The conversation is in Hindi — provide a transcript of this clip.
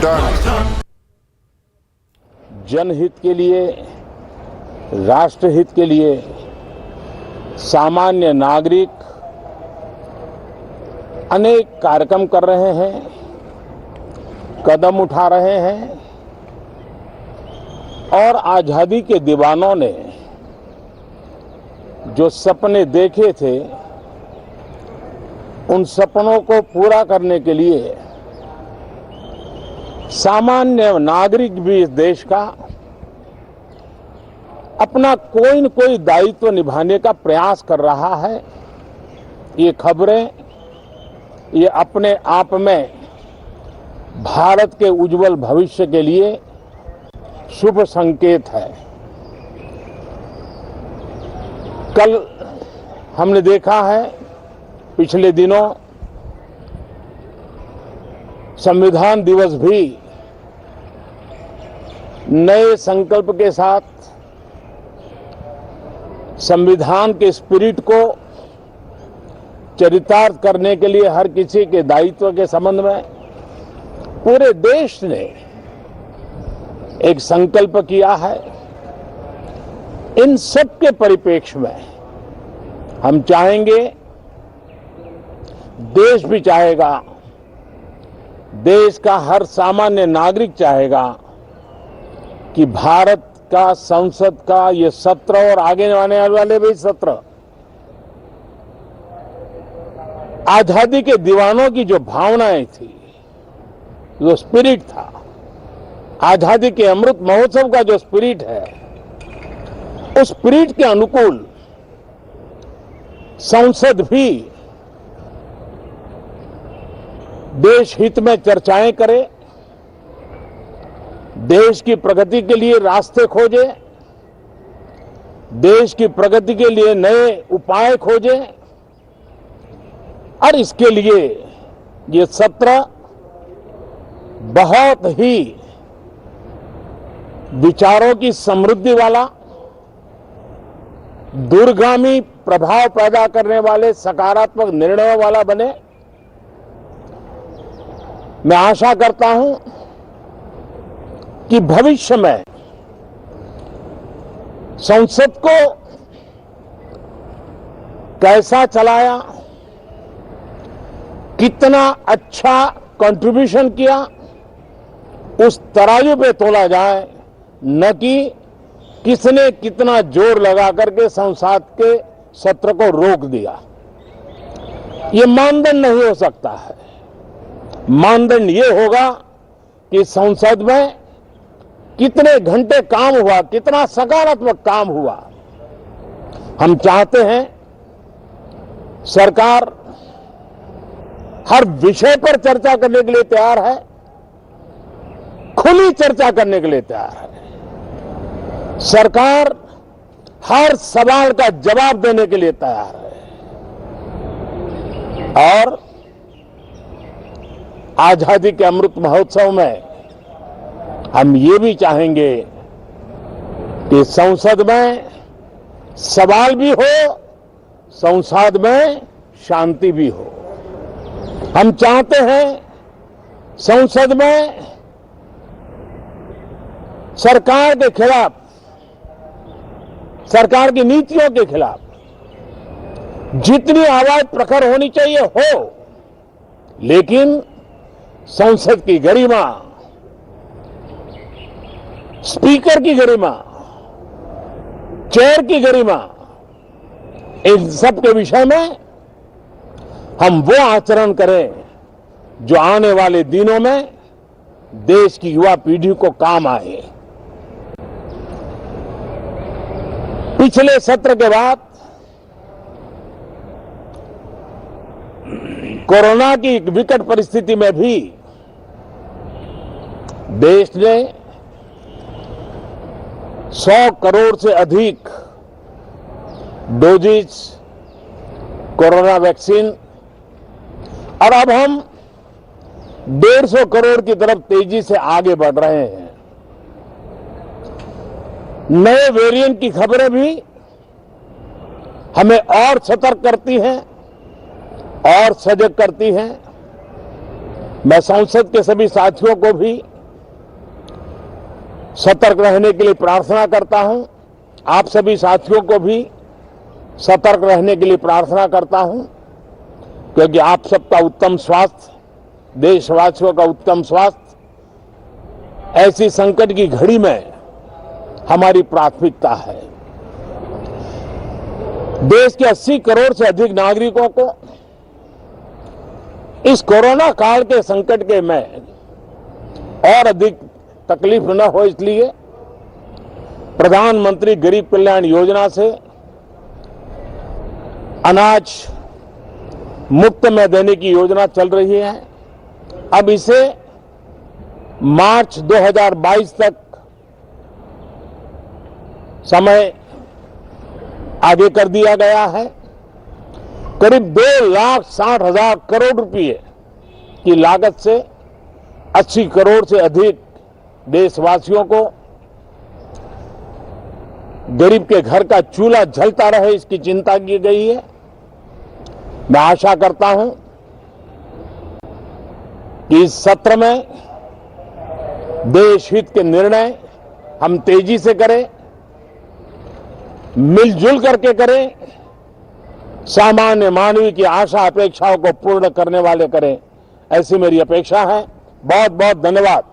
done. जनहित के लिए, राष्ट्रहित के लिए सामान्य नागरिक अनेक कार्यक्रम कर रहे हैं, कदम उठा रहे हैं और आजादी के दीवानों ने जो सपने देखे थे उन सपनों को पूरा करने के लिए सामान्य नागरिक भी इस देश का अपना कोई न कोई दायित्व निभाने का प्रयास कर रहा है। ये खबरें ये अपने आप में भारत के उज्जवल भविष्य के लिए शुभ संकेत है। कल हमने देखा है, पिछले दिनों संविधान दिवस भी नए संकल्प के साथ संविधान के स्पिरिट को चरितार्थ करने के लिए हर किसी के दायित्व के संबंध में पूरे देश ने एक संकल्प किया है। इन सब के परिप्रेक्ष्य में हम चाहेंगे, देश भी चाहेगा, देश का हर सामान्य नागरिक चाहेगा कि भारत का संसद का ये सत्र और आगे आने वाले भी सत्र आजादी के दीवानों की जो भावनाएं थी, जो स्पिरिट था, आजादी के अमृत महोत्सव का जो स्पिरिट है, उस स्पिरिट के अनुकूल संसद भी देश हित में चर्चाएं करे, देश की प्रगति के लिए रास्ते खोजे, देश की प्रगति के लिए नए उपाय खोजे और इसके लिए ये सत्र बहुत ही विचारों की समृद्धि वाला, दूरगामी प्रभाव पैदा करने वाले सकारात्मक निर्णयों वाला बने। मैं आशा करता हूं कि भविष्य में संसद को कैसा चलाया, कितना अच्छा कंट्रीब्यूशन किया, उस तराजू पे तोला जाए, न कि किसने कितना जोर लगा करके संसद के सत्र को रोक दिया। ये मानदंड नहीं हो सकता है। मानदंड ये होगा कि संसद में कितने घंटे काम हुआ, कितना सकारात्मक काम हुआ। हम चाहते हैं सरकार हर विषय पर चर्चा करने के लिए तैयार है, खुली चर्चा करने के लिए तैयार है। सरकार हर सवाल का जवाब देने के लिए तैयार है और आजादी के अमृत महोत्सव में हम ये भी चाहेंगे कि संसद में सवाल भी हो, संसद में शांति भी हो। हम चाहते हैं संसद में सरकार के खिलाफ, सरकार की नीतियों के खिलाफ जितनी आवाज प्रखर होनी चाहिए हो, लेकिन संसद की गरिमा, स्पीकर की गरिमा, चेयर की गरिमा, इन सब के विषय में हम वो आचरण करें जो आने वाले दिनों में देश की युवा पीढ़ी को काम आए। पिछले सत्र के बाद कोरोना की एक विकट परिस्थिति में भी देश ने 100 करोड़ से अधिक डोजेज कोरोना वैक्सीन और अब हम 150 करोड़ की तरफ तेजी से आगे बढ़ रहे हैं। नए वेरिएंट की खबरें भी हमें और सतर्क करती हैं और सजग करती हैं। मैं संसद के सभी साथियों को भी सतर्क रहने के लिए प्रार्थना करता हूं। आप सभी साथियों को भी सतर्क रहने के लिए प्रार्थना करता हूं, क्योंकि आप सबका उत्तम स्वास्थ्य, देशवासियों का उत्तम स्वास्थ्य ऐसी संकट की घड़ी में हमारी प्राथमिकता है। देश के 80 करोड़ से अधिक नागरिकों को इस कोरोना काल के संकट के में और अधिक तकलीफ न हो, इसलिए प्रधानमंत्री गरीब कल्याण योजना से अनाज मुफ्त में देने की योजना चल रही है। अब इसे मार्च 2022 तक समय आगे कर दिया गया है। करीब 2,60,000 करोड़ रुपए की लागत से 80 करोड़ से अधिक देशवासियों को गरीब के घर का चूल्हा जलता रहे, इसकी चिंता की गई है। मैं आशा करता हूं कि इस सत्र में देश हित के निर्णय हम तेजी से करें, मिलजुल करके करें, सामान्य मानवीय की आशा अपेक्षाओं को पूर्ण करने वाले करें, ऐसी मेरी अपेक्षा है। बहुत बहुत धन्यवाद।